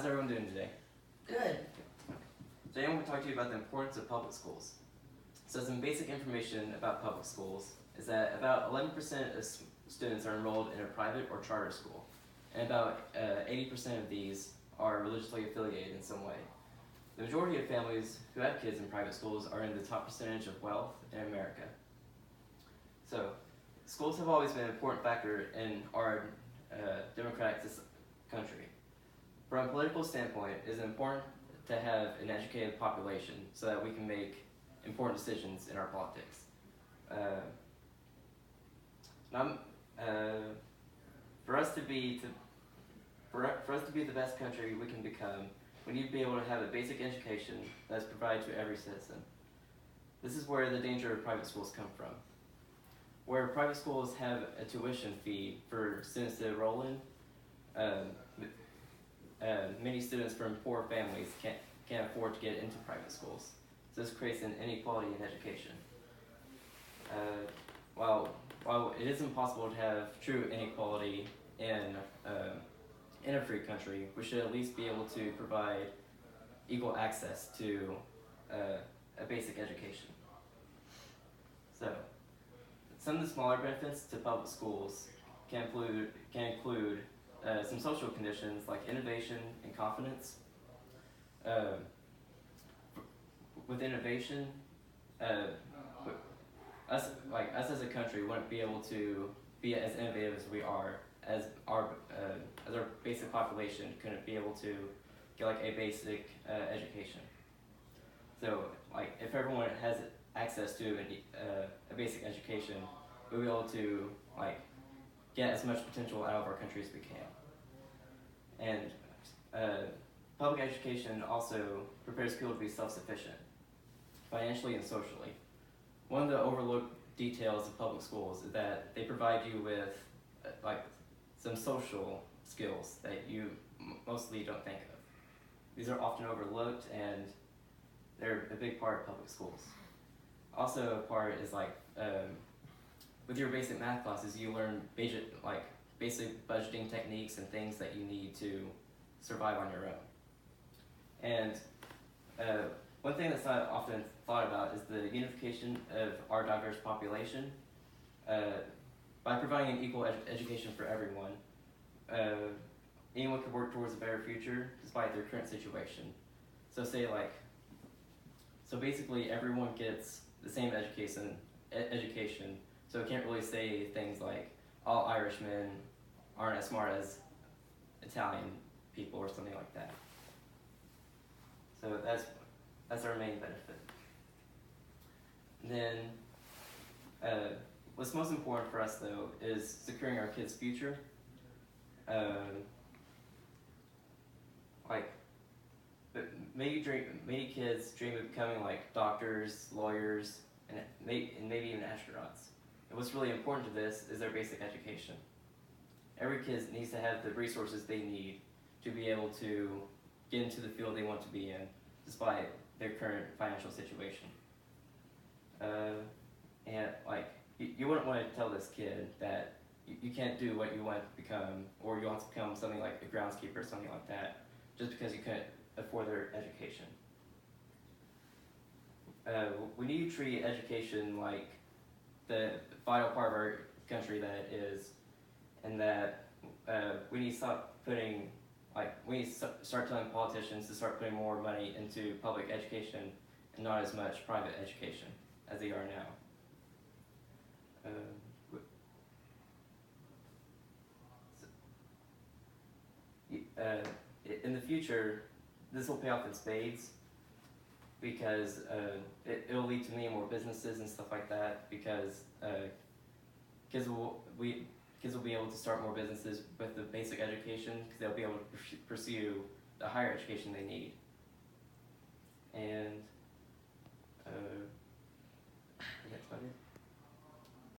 How's everyone doing today? Good. Today I'm going to talk to you about the importance of public schools. So some basic information about public schools is that about 11% of students are enrolled in a private or charter school, and about 80% of these are religiously affiliated in some way. The majority of families who have kids in private schools are in the top percentage of wealth in America. So, schools have always been an important factor in our democratic country. From a political standpoint, it is important to have an educated population so that we can make important decisions in our politics. For us to be the best country we can become, we need to be able to have a basic education that's provided to every citizen. This is where the danger of private schools come from. Where private schools have a tuition fee for students to enroll in, many students from poor families can't afford to get into private schools. So this creates an inequality in education. While it is impossible to have true inequality in a free country, we should at least be able to provide equal access to a basic education. So, some of the smaller benefits to public schools can include some social conditions like innovation and confidence. With innovation, us as a country wouldn't be able to be as innovative as we are, as our basic population couldn't be able to get like a basic education. So like if everyone has access to a basic education, we'll be able to like get as much potential out of our country as we can. And public education also prepares people to be self-sufficient, financially and socially. One of the overlooked details of public schools is that they provide you with like some social skills that you mostly don't think of. These are often overlooked and they're a big part of public schools. Also a part is like with your basic math classes you learn basic budgeting techniques and things that you need to survive on your own. And one thing that's not often thought about is the unification of our diverse population. By providing an equal education for everyone, anyone could work towards a better future despite their current situation. So basically everyone gets the same education, so it can't really say things like all Irishmen aren't as smart as Italian people or something like that. So that's our main benefit. Then, what's most important for us though is securing our kids' future. Many kids dream of becoming like doctors, lawyers, and maybe even astronauts. And what's really important to this is their basic education. Every kid needs to have the resources they need to be able to get into the field they want to be in, despite their current financial situation. And like, you wouldn't want to tell this kid that you can't do what you want to become, or you want to become something like a groundskeeper or something like that, just because you couldn't afford their education. We need to treat education like the vital part of our country that it is, and that we need to start telling politicians to start putting more money into public education and not as much private education as they are now. In the future, this will pay off in spades because it'll lead to many more businesses and stuff like that, because kids will be able to start more businesses with the basic education because they'll be able to pursue the higher education they need. And that's about it.